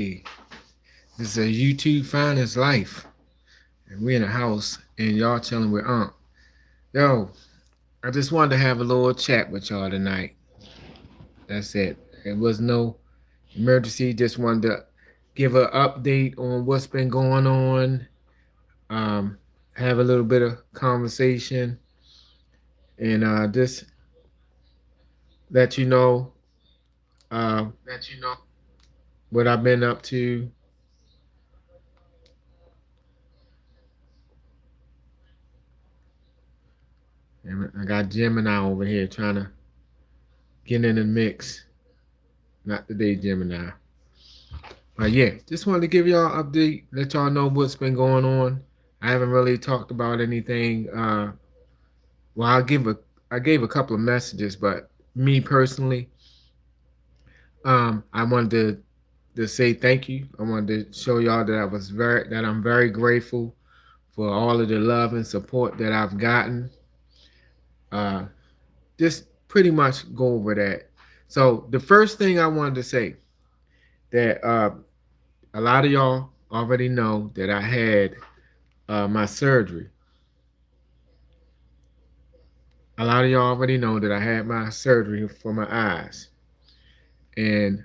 This is a Utubezfinest life, and we in a house, and y'all chilling with Aunt. Yo, I just wanted to have a little chat with y'all tonight. That's it. It was no emergency. Just wanted to give an update on what's been going on. Um, have a little bit of conversation, and just let you know uh, what I've been up to. And I got Gemini over here trying to get in the mix. Not today, Gemini. But yeah, just wanted to give y'all an update, let y'all know what's been going on. I haven't really talked about anything. Well, I gave a couple of messages, but me personally, I wanted to say thank you. I wanted to show y'all that I'm very grateful for all of the love and support that I've gotten. Uh, just pretty much go over that. So the first thing I wanted to say that a lot of y'all already know that I had my surgery. A lot of y'all already know that I had my surgery for my eyes, and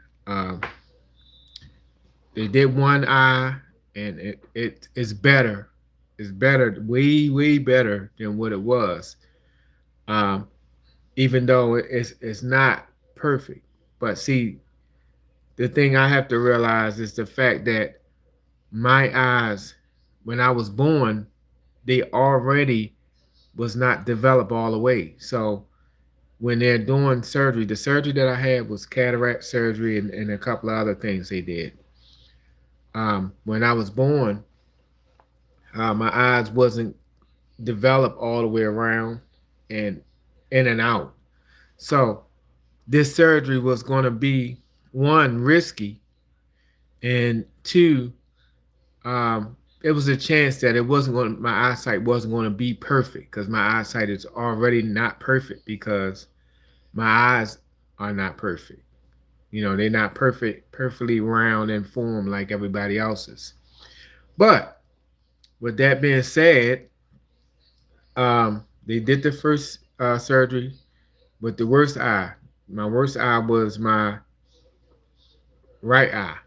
they did one eye, and it is better. It's better, way better than what it was. Um, Even though it's not perfect, but see, the thing I have to realize is the fact that my eyes, when I was born, they already was not developed all the way. So when they're doing surgery, the surgery that I had was cataract surgery and a couple of other things they did. When I was born, my eyes wasn't developed all the way around and in and out. So this surgery was going to be one risky, and two, it was a chance that my eyesight wasn't going to be perfect because my eyesight is already not perfect because my eyes are not perfect. You know, they're not perfectly round and formed like everybody else's. But with that being said, they did the first surgery with the worst eye. My worst eye was my right eye.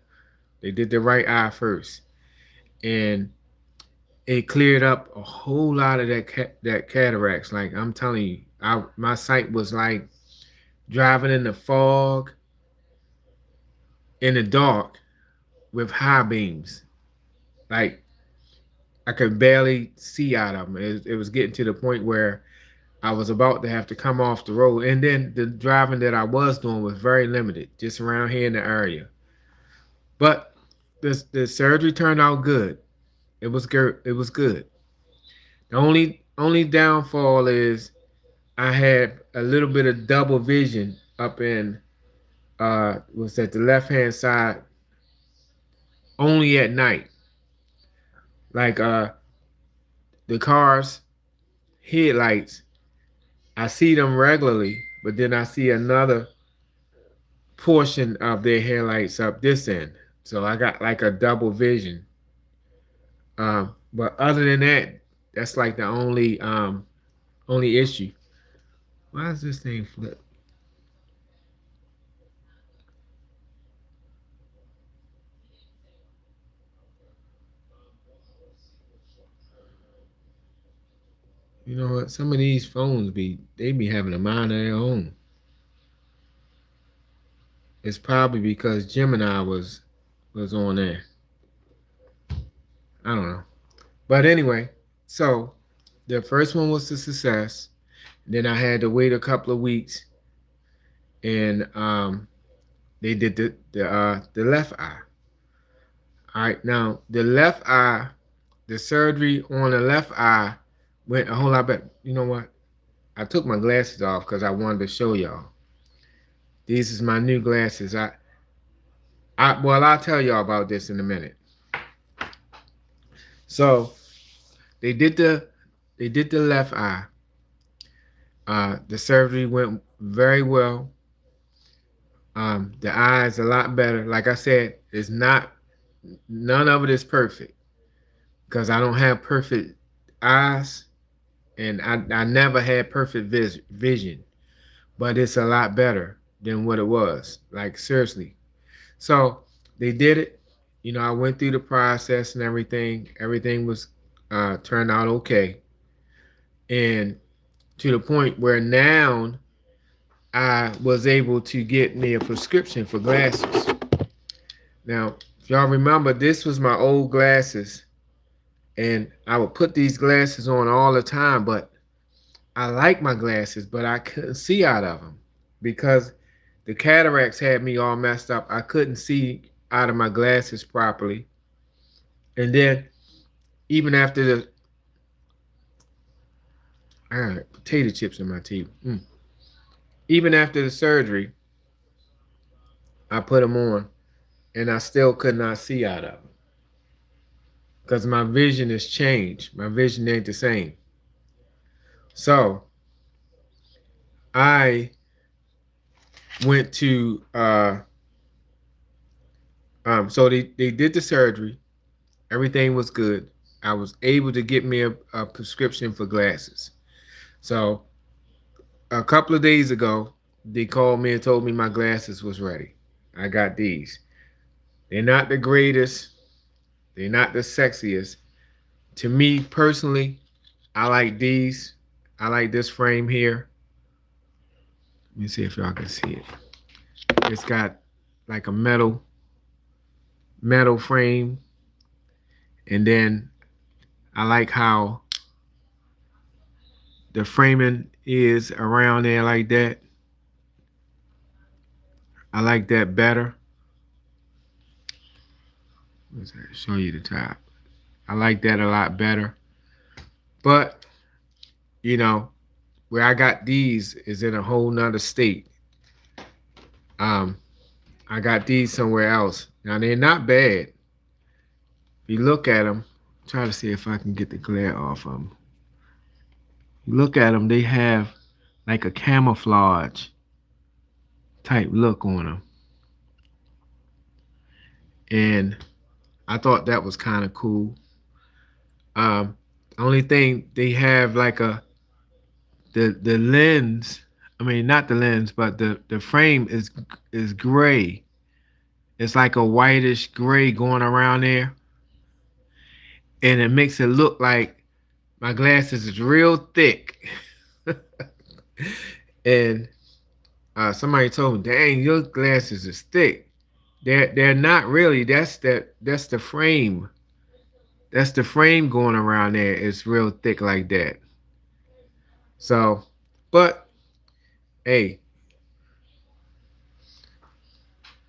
They did the right eye first, and it cleared up a whole lot of that cataracts. Like I'm telling you, my sight was like driving in the fog in the dark with high beams. Like I could barely see out of them. It was getting to the point where I was about to have to come off the road. And then the driving that I was doing was very limited, just around here in the area. But the surgery turned out good. It was good. It was good. The only downfall is I had a little bit of double vision up in was at the left hand side only at night. Like the cars headlights, I see them regularly, but then I see another portion of their headlights up this end. So I got like a double vision. But other than that, that's like the only issue. Why is this thing flip? You know what? Some of these phones be having a mind of their own. It's probably because Gemini was on there. I don't know. But anyway, so the first one was a success. Then I had to wait a couple of weeks, and they did the left eye. All right, now the left eye, the surgery on the left eye went a whole lot better. You know what? I took my glasses off because I wanted to show y'all. These is my new glasses. Well, I'll tell y'all about this in a minute. So they did the left eye. The surgery went very well. The eye is a lot better. Like I said, it's not None of it is perfect because I don't have perfect eyes, and I never had perfect vision, but it's a lot better than what it was. Like, seriously. So they did it. I went through the process and everything. Everything was turned out okay. And to the point where now I was able to get me a prescription for glasses. Now, if y'all remember, this was my old glasses, and I would put these glasses on all the time, but I like my glasses, but I couldn't see out of them because the cataracts had me all messed up. I couldn't see out of my glasses properly. And then even after I got potato chips in my teeth. Even after the surgery, I put them on, and I still could not see out of them because my vision has changed. My vision ain't the same. So I went to so they did the surgery. Everything was good. I was able to get me a prescription for glasses. So a couple of days ago, they called me and told me my glasses was ready. I got these. They're not the greatest. They're not the sexiest. To me personally, I like these. I like this frame here. Let me see if y'all can see it. It's got like a metal frame, and then I like how the framing is around there like that. I like that better. Let's show you the top. I like that a lot better. But, you know, where I got these is in a whole nother state. Um, I got these somewhere else. Now they're not bad. If you look at them, try to see if I can get the glare off of them. You look at them, they have like a camouflage type look on them. And I thought that was kind of cool. Only thing they have like the lens. I mean, not the lens, but the frame is gray. It's like a whitish gray going around there, and it makes it look like my glasses is real thick. And somebody told me, "Dang, your glasses is thick." They're not really. That's the frame. That's the frame going around there. It's real thick like that. So, but hey,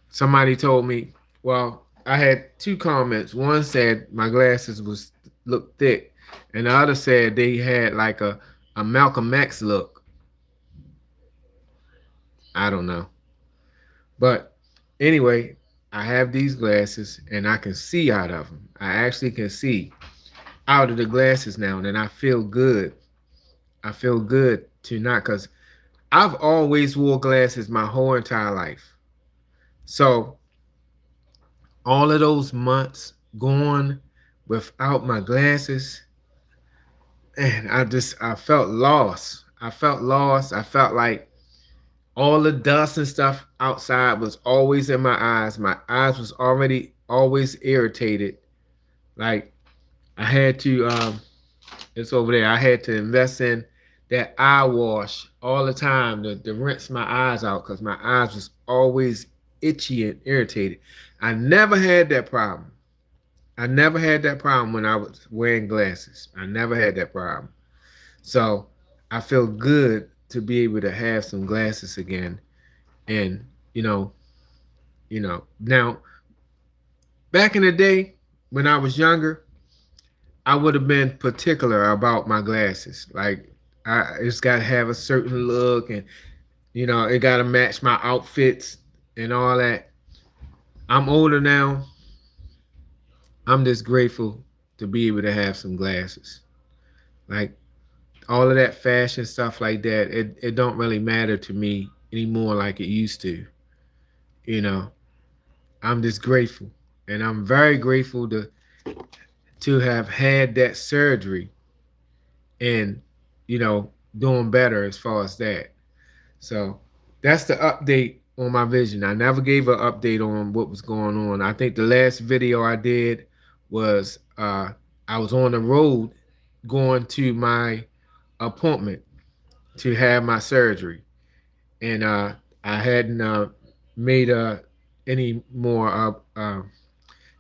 somebody told me, well, I had two comments. One said my glasses was look thick, and the other said they had like a Malcolm X look. I don't know. But anyway, I have these glasses and I can see out of them. I actually can see out of the glasses now, and I feel good. I feel good to not, because I've always wore glasses my whole entire life. So all of those months gone without my glasses, and I felt lost. I felt lost. I felt like all the dust and stuff outside was always in my eyes. My eyes was already always irritated. Like I had to it's over there. I had to invest in that eye wash all the time to rinse my eyes out because my eyes was always itchy and irritated. I never had that problem. I never had that problem when I was wearing glasses. I never had that problem. So I feel good to be able to have some glasses again. And now back in the day when I was younger, I would have been particular about my glasses. Like it's got to have a certain look, and it got to match my outfits and all that. I'm older now. I'm just grateful to be able to have some glasses. Like all of that fashion stuff like that, it don't really matter to me anymore like it used to. You know, I'm just grateful. and I'm very grateful to have had that surgery and doing better as far as that. So that's the update on my vision. I never gave an update on what was going on. I think the last video I did was I was on the road going to my appointment to have my surgery, and I hadn't made any more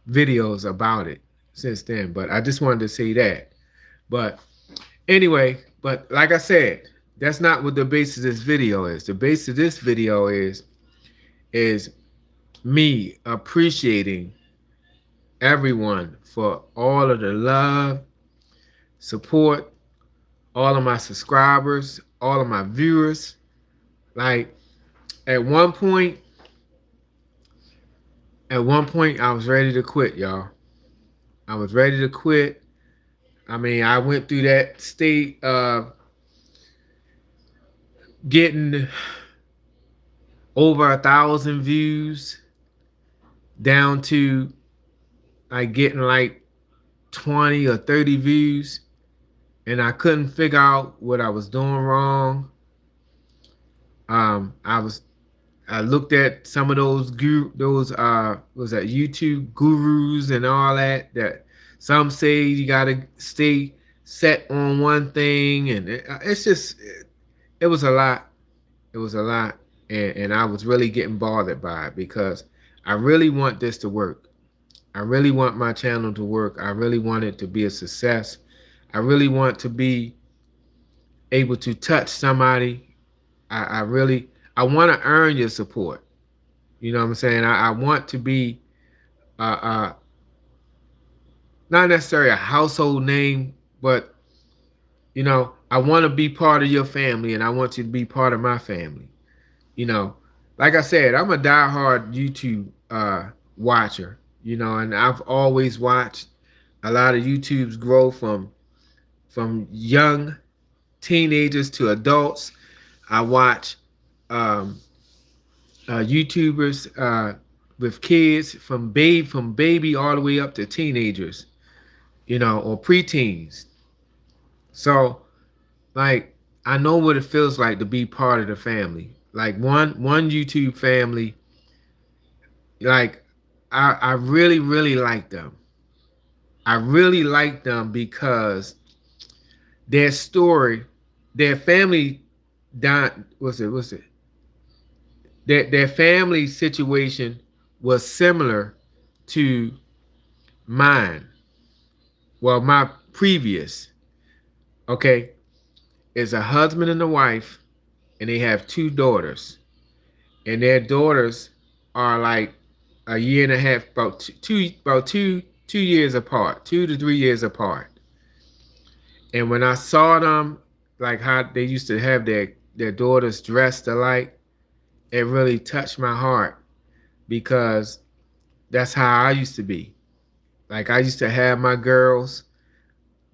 videos about it since then. But I just wanted to say that. But anyway, but like I said, that's not what the base of this video is. The base of this video is me appreciating everyone for all of the love, support, all of my subscribers, all of my viewers. Like at one point, I was ready to quit, y'all. I was ready to quit. I mean, I went through that state of getting over 1,000 views down to like getting like 20 or 30 views, and I couldn't figure out what I was doing wrong. I was I looked at some of those was that YouTube gurus and all that. That some say you gotta stay set on one thing, and it's just it was a lot. It was a lot, and I was really getting bothered by it because I really want this to work. I really want my channel to work. I really want it to be a success. I really want to be able to touch somebody. I really I want to earn your support. You know what I'm saying? I want to be not necessarily a household name, but I want to be part of your family, and I want you to be part of my family. You know, like I said, I'm a diehard YouTube watcher. And I've always watched a lot of YouTube's grow from young teenagers to adults. I watch um, YouTubers with kids from baby all the way up to teenagers, or preteens. So like I know what it feels like to be part of the family. Like one YouTube family, like I really really like them. I really like them because their story, their family died. What's it? Their family situation was similar to mine. Well, my previous, okay, is a husband and a wife, and they have two daughters, and their daughters are like a year and a half, about two years apart, 2 to 3 years apart. And when I saw them, like how they used to have their daughters dressed alike, it really touched my heart because that's how I used to be. Like I used to have my girls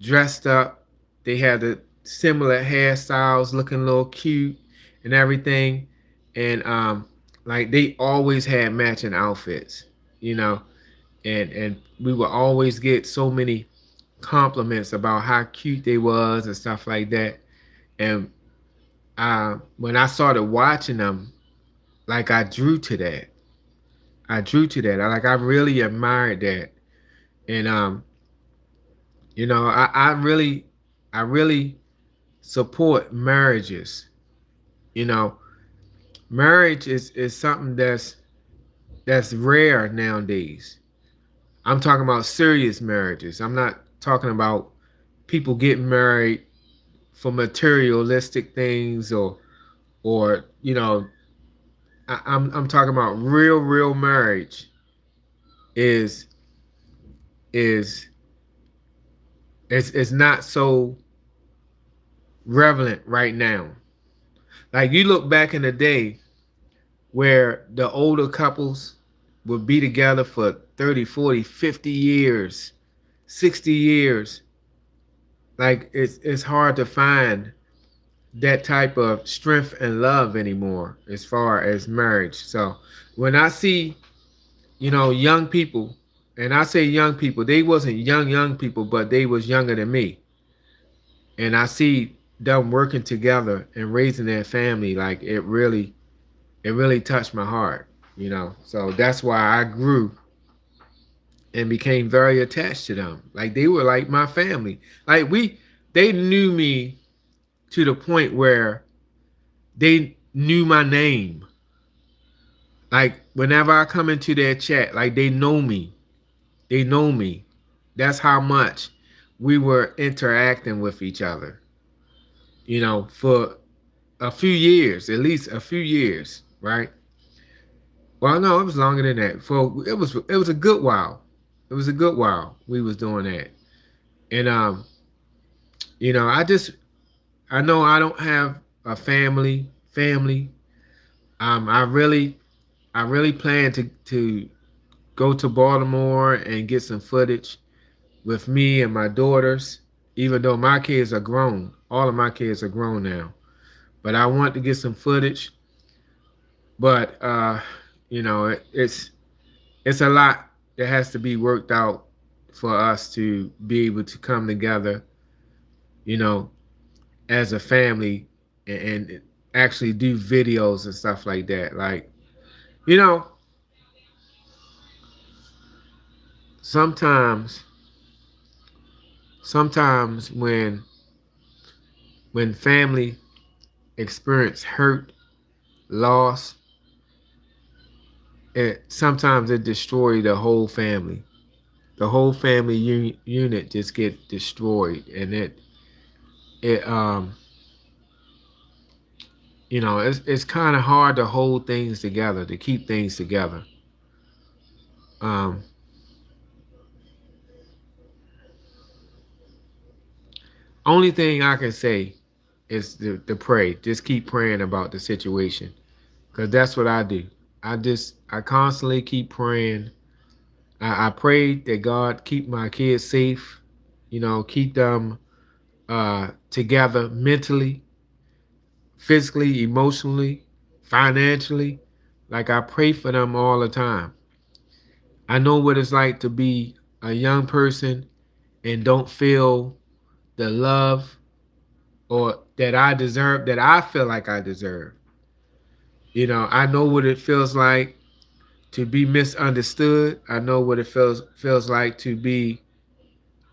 dressed up. They had the similar hairstyles, looking a little cute and everything. And like they always had matching outfits, you know. And we would always get so many compliments about how cute they was and stuff like that. And when I started watching them, like I drew to that. I drew to that. I really admired that. And I really support marriages. You know, marriage is something that's rare nowadays. I'm talking about serious marriages. I'm not talking about people getting married for materialistic things or I'm talking about real marriage is is is not so relevant right now. Like you look back in the day where the older couples would be together for 30, 40, 50 years, 60 years. Like it's hard to find that type of strength and love anymore as far as marriage. So when I see, young people And I say young people, they wasn't young people, but they was younger than me. And I see them working together and raising their family. Like it really touched my heart, you know. So that's why I grew and became very attached to them. Like they were like my family. Like they knew me to the point where they knew my name. Like whenever I come into their chat, like they know me. They know me. That's how much we were interacting with each other. You know, for a few years, at least a few years, right? Well, no, it was longer than that. For it was a good while. It was a good while we was doing that. And you know, I know I don't have a family. Um I really I really plan to go to Baltimore and get some footage with me and my daughters, even though my kids are grown. All of my kids are grown now. But I want to get some footage. But you know, it's a lot that has to be worked out for us to be able to come together, you know, as a family and actually do videos and stuff like that. Like, you know, sometimes sometimes when family experience hurt, loss, it sometimes it destroys the whole family. The whole family unit just get destroyed, and it you know it's kind of hard to hold things together, to keep things together. Um, Only thing I can say is to pray. Just keep praying about the situation, because that's what I do. I constantly keep praying. I pray that God keep my kids safe. You know, keep them together mentally, physically, emotionally, financially. Like I pray for them all the time. I know what it's like to be a young person and don't feel the love or that I deserve, that I feel like I deserve. You know, I know what it feels like to be misunderstood. I know what it feels like to be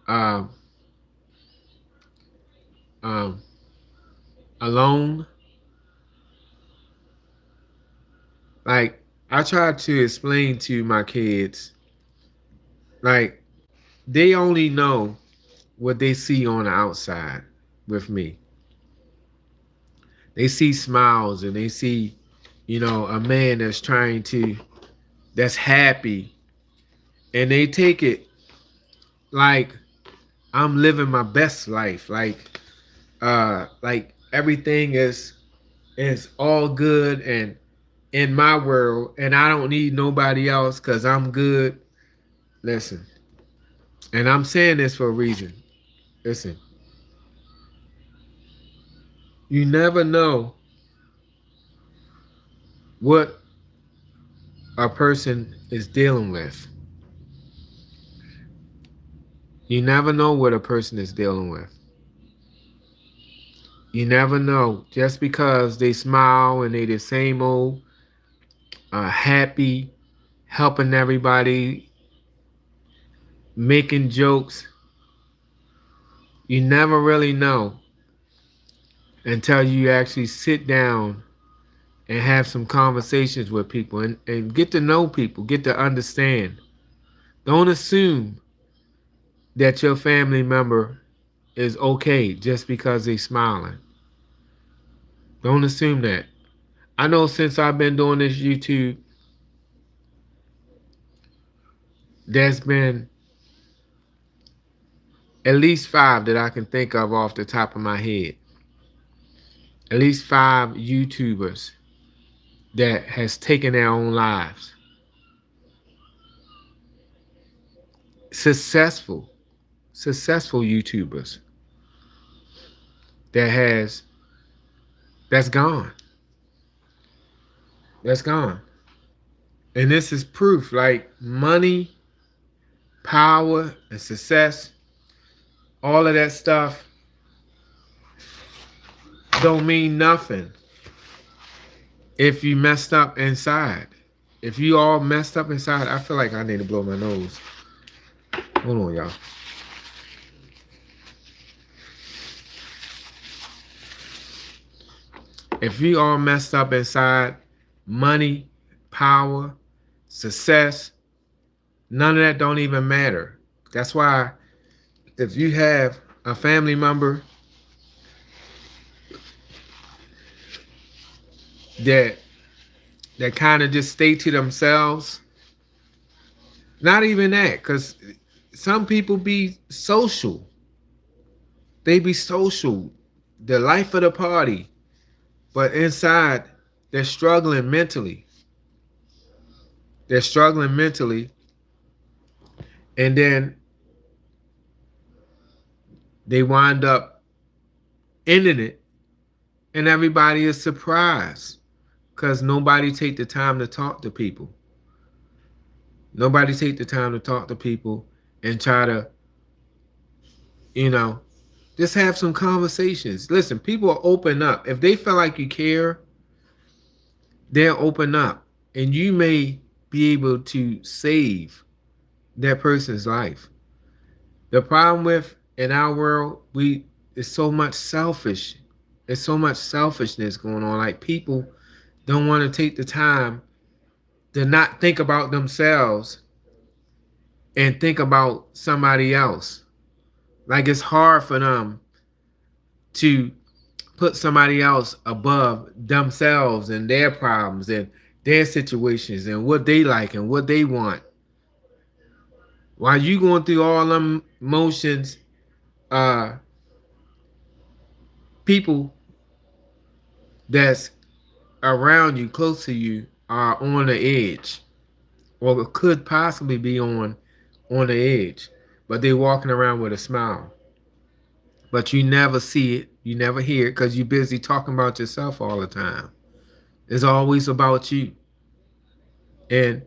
um, um, alone. Like I try to explain to my kids, like they only know what they see on the outside with me. They see smiles and they see, you know, a man that's happy, and they take it like I'm living my best life. Like everything is all good and in my world, and I don't need nobody else because I'm good. Listen, and I'm saying this for a reason. Listen, you never know what a person is dealing with. You never know what a person is dealing with. You never know. Just because they smile and they the same old, happy, helping everybody, making jokes, you never really know until you actually sit down and have some conversations with people and get to know people, get to understand. Don't assume that your family member is okay just because they smiling. Don't assume that. I know since I've been doing this YouTube, there's been at least five that I can think of off the top of my head. At least five YouTubers that has taken their own lives. Successful, successful YouTubers that has that's gone. That's gone. And this is proof. Like money power and success, all of that stuff don't mean nothing if you messed up inside. If you all messed up inside, I feel like I need to blow my nose. Hold on, y'all. If you all messed up inside, money, power, success, none of that don't even matter. That's why if you have a family member that kind of just stay to themselves, not even that, because some people be social. They be social, the life of the party, but inside they're struggling mentally. They're struggling mentally, and then they wind up ending it, and everybody is surprised because nobody take the time to talk to people. Nobody take the time to talk to people and try to, you know, just have some conversations. Listen, people will open up. If they feel like you care, they'll open up. And you may be able to save that person's life. The problem with in our world, we it's so much selfish. There's so much selfishness going on. Like people don't want to take the time to not think about themselves and think about somebody else. Like it's hard for them to put somebody else above themselves and their problems and their situations and what they like and what they want. While you going through all them motions, uh, people that's around you, close to you, are on the edge, or could possibly be on the edge, but they walking around with a smile. But you never see it, you never hear it, because you're busy talking about yourself all the time. It's always about you. And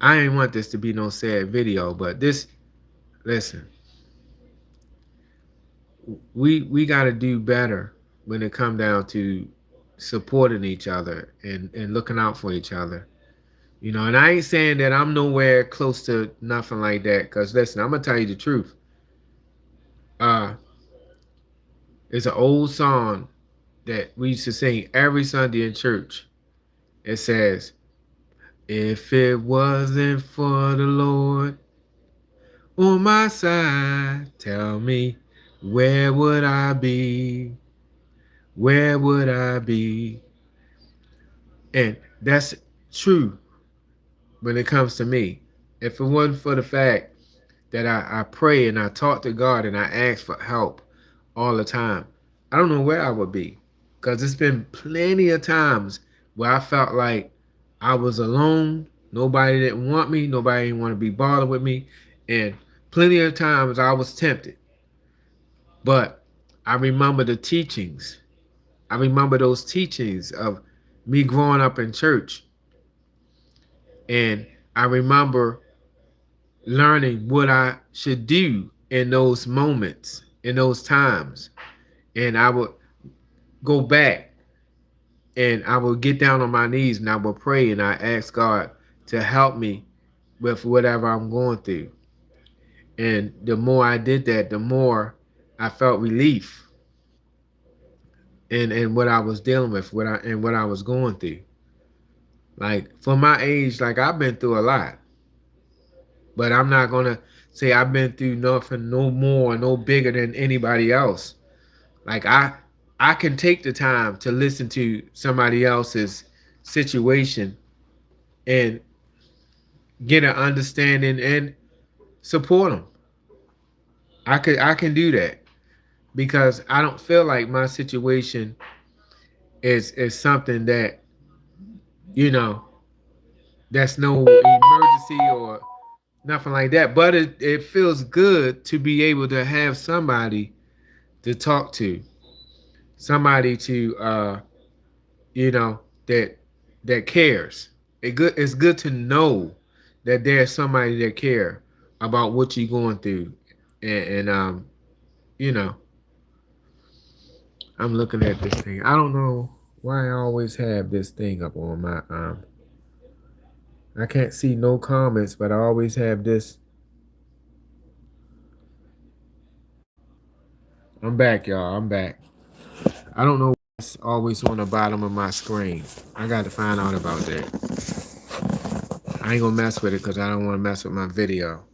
I ain't want this to be no sad video, but this, listen, we got to do better when it come down to supporting each other and looking out for each other. You know, and I ain't saying that I'm nowhere close to nothing like that, because listen, I'm gonna tell you the truth. Uh, it's an old song that we used to sing every Sunday in church. It says, "If it wasn't for the Lord on my side, tell me, where would I be? Where would I be?" And that's true when it comes to me. If it wasn't for the fact that I pray and I talk to God and I ask for help all the time, I don't know where I would be. Because it's been plenty of times where I felt like I was alone. Nobody didn't want me. Nobody didn't want to be bothered with me. And plenty of times I was tempted. But I remember the teachings. I remember those teachings of me growing up in church. And I remember learning what I should do in those moments, in those times. And I would go back and I would get down on my knees and I would pray and I ask God to help me with whatever I'm going through. And the more I did that, the more I felt relief in what I was dealing with, what I was going through. Like for my age, like I've been through a lot. But I'm not gonna say I've been through nothing no more, no bigger than anybody else. Like I can take the time to listen to somebody else's situation and get an understanding and support them. I can do that because I don't feel like my situation is something that, you know, that's no emergency or nothing like that. But it feels good to be able to have somebody to talk to, somebody to you know, that cares. it's good to know that there's somebody that care about what you're going through, and you know, I'm looking at this thing. I don't know why I always have this thing up on my I can't see no comments, but I always have this. I'm back, y'all. I'm back. I don't know what's always on the bottom of my screen. I got to find out about that. I ain't gonna mess with it because I don't want to mess with my video.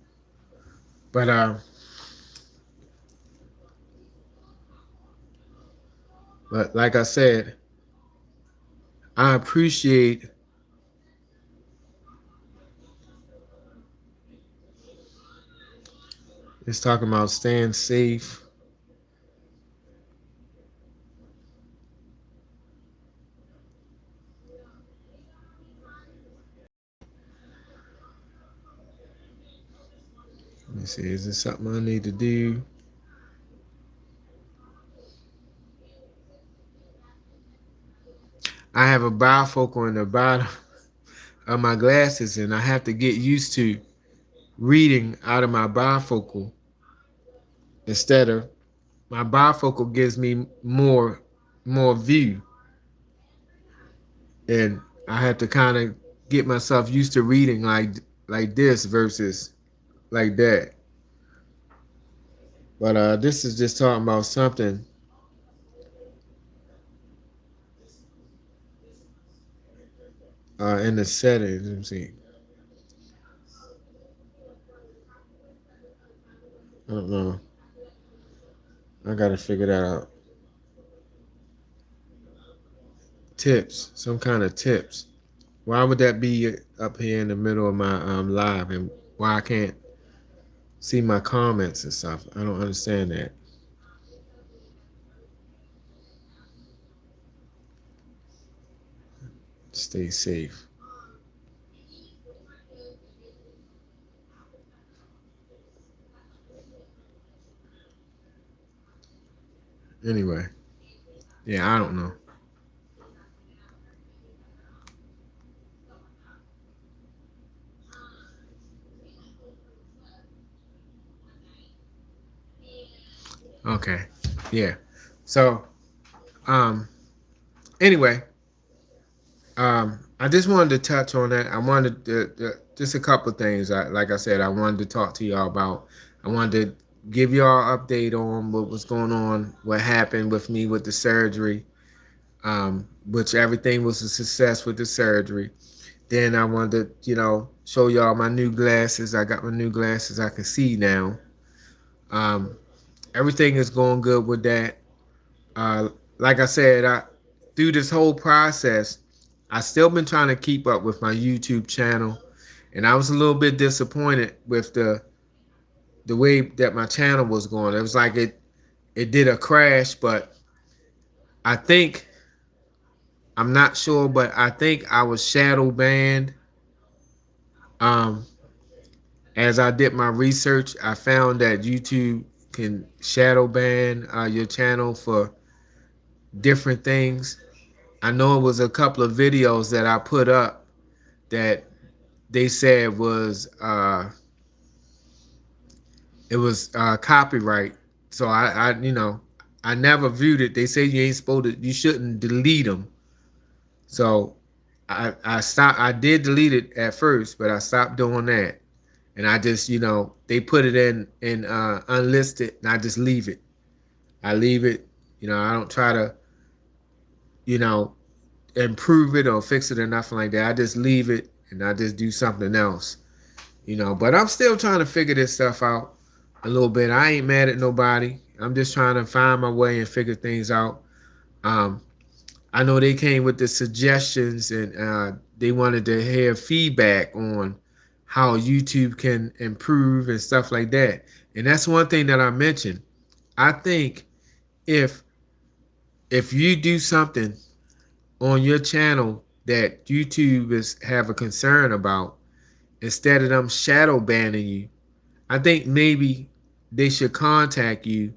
But but like I said, I appreciate it's talking about staying safe. Let me see, is this something I need to do? I have a bifocal in the bottom of my glasses, and I have to get used to reading out of my bifocal instead of my bifocal gives me more view, and I have to kind of get myself used to reading like this versus like that. But this is just talking about something in the settings. Let me see. I don't know. I gotta figure that out. Tips, some kind of tips. Why would that be up here in the middle of my live, and why I can't see my comments and stuff? I don't understand that. Stay safe. Anyway, yeah, I don't know. Okay, yeah. So, um, anyway, I just wanted to touch on that. I wanted just a couple of things. Like I said, I wanted to talk to y'all about. I wanted to give y'all an update on what was going on, what happened with me with the surgery, which everything was a success with the surgery. Then I wanted to, show y'all my new glasses. I got my new glasses. I can see now. Um, Everything is going good with that. Uh, like I said, through this whole process, I still been trying to keep up with my YouTube channel, and I was a little bit disappointed with the way that my channel was going. It was like it did a crash, but I think I'm not sure, but I think I was shadow banned. Um, as I did my research, I found that YouTube can shadow ban your channel for different things. I know it was a couple of videos that I put up that they said was it was copyright. So I never viewed it. They say you ain't supposed to, you shouldn't delete them. So I stopped. I did delete it at first, but I stopped doing that. And I just they put it in unlisted, and I just leave it. I leave it. I don't try to you know improve it or fix it or nothing like that. I just leave it and I just do something else. But I'm still trying to figure this stuff out a little bit. I ain't mad at nobody. I'm just trying to find my way and figure things out. Um, I know they came with the suggestions, and they wanted to hear feedback on how YouTube can improve and stuff like that. And that's one thing that I mentioned. I think if if you do something on your channel that YouTube is have a concern about, instead of them shadow banning you, I think maybe they should contact you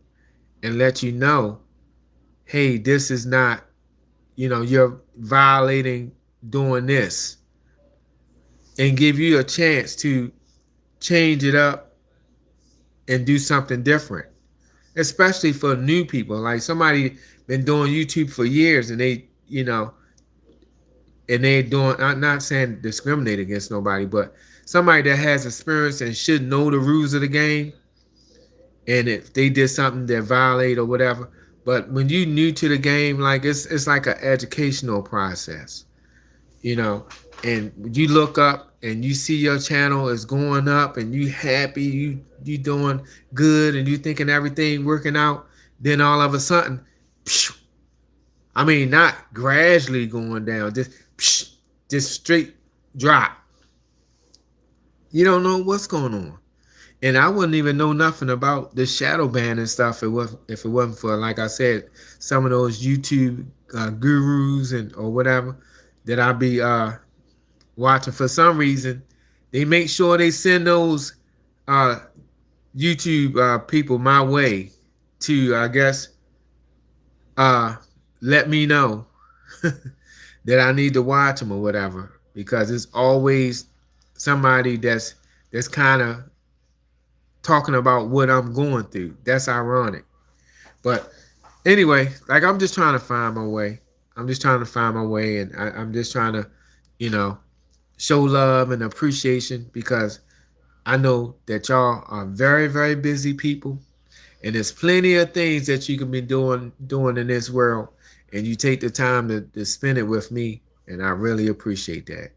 and let you know, hey, this is not, you're violating doing this. and give you a chance to change it up and do something different, especially for new people. Like somebody been doing YouTube for years and they, and they doing, I'm not saying discriminate against nobody, but somebody that has experience and should know the rules of the game, and if they did something that violate or whatever. But when you new to the game, like it's like an educational process, you know. And you look up and you see your channel is going up, and you happy, you doing good, and you thinking everything working out. Then all of a sudden, phew, I mean, not gradually going down, just straight drop. You don't know what's going on. And I wouldn't even know nothing about the shadow ban and stuff if it wasn't for, like I said, some of those YouTube gurus and or whatever that I be watching. For some reason, they make sure they send those uh, YouTube people my way to, I guess, uh, let me know that I need to watch them or whatever, because it's always somebody that's kind of talking about what I'm going through. That's ironic. But anyway, like I'm just trying to find my way. I'm just trying to find my way, and I'm just trying to, you know, show love and appreciation, because I know that y'all are very, very busy people, and there's plenty of things that you can be doing in this world, and you take the time to spend it with me, and I really appreciate that.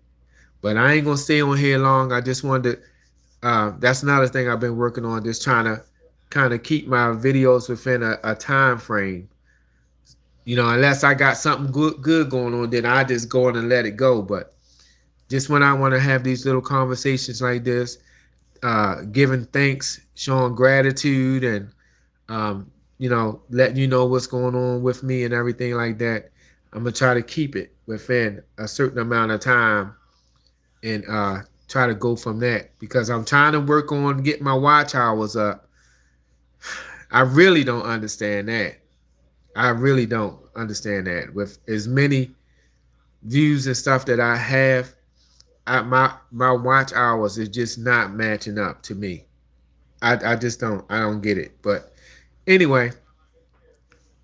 But I ain't gonna stay on here long. I just wanted to. That's another thing I've been working on, just trying to kind of keep my videos within a time frame. Unless I got something good going on, then I just go on and let it go. But just when I want to have these little conversations like this, giving thanks, showing gratitude, and letting you know what's going on with me and everything like that, I'm gonna try to keep it within a certain amount of time, and try to go from that, because I'm trying to work on getting my watch hours up. I really don't understand that. I really don't understand that. With as many views and stuff that I have, my watch hours is just not matching up to me. I just don't get it. But anyway,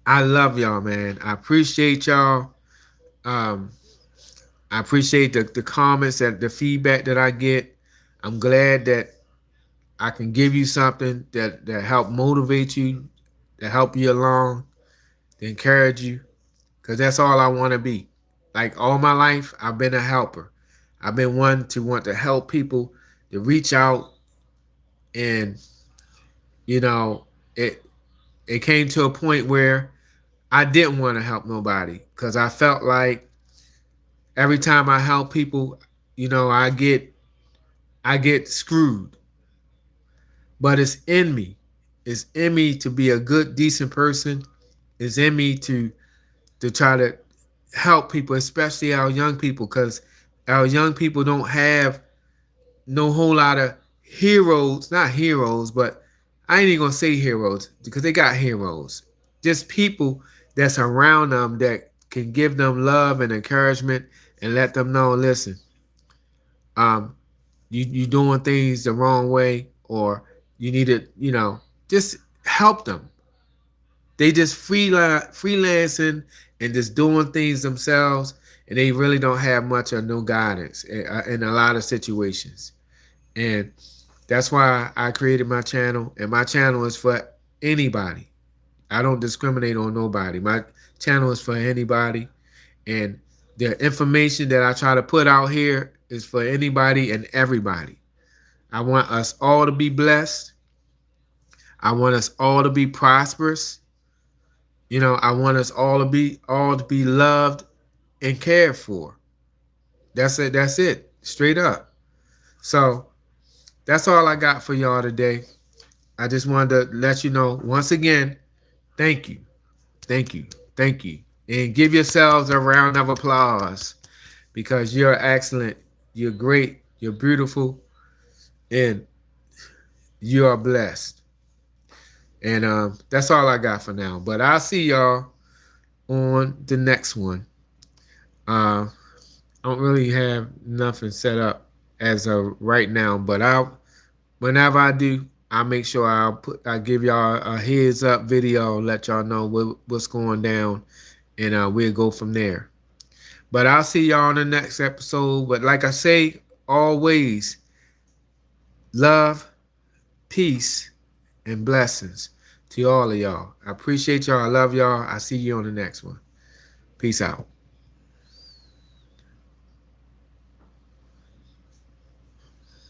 I love y'all, man. I appreciate y'all. Um, I appreciate the comments and the feedback that I get. I'm glad that I can give you something that help motivate you, to help you along, to encourage you, because that's all I want to be. Like all my life, I've been a helper. I've been one to want to help people, to reach out, and you know, it it came to a point where I didn't want to help nobody, because I felt like every time I help people, I get screwed. But it's in me. It's in me to be a good, decent person. It's in me to try to help people, especially our young people, because our young people don't have no whole lot of heroes. Not heroes, but I ain't even gonna say heroes, because they got heroes. Just people that's around them that can give them love and encouragement, and let them know, listen, um, you doing things the wrong way, or you need to, just help them. They just freelancing and just doing things themselves, and they really don't have much or no guidance in a lot of situations. And that's why I created my channel, and my channel is for anybody. I don't discriminate on nobody. My channel is for anybody, and the information that I try to put out here is for anybody and everybody. I want us all to be blessed. I want us all to be prosperous. I want us all to be loved and cared for. That's it. That's it. Straight up. So that's all I got for y'all today. I just wanted to let you know once again, thank you. Thank you. Thank you. And give yourselves a round of applause, because you're excellent. You're great. You're beautiful. And you are blessed. And that's all I got for now. But I'll see y'all on the next one. I don't really have nothing set up as of right now. But whenever I do, I'll make sure I give y'all a heads up video, let y'all know what's going down, and we'll go from there. But I'll see y'all on the next episode. But like I say, always love, peace, and blessings to all of y'all. I appreciate y'all. I love y'all. I see you on the next one. Peace out.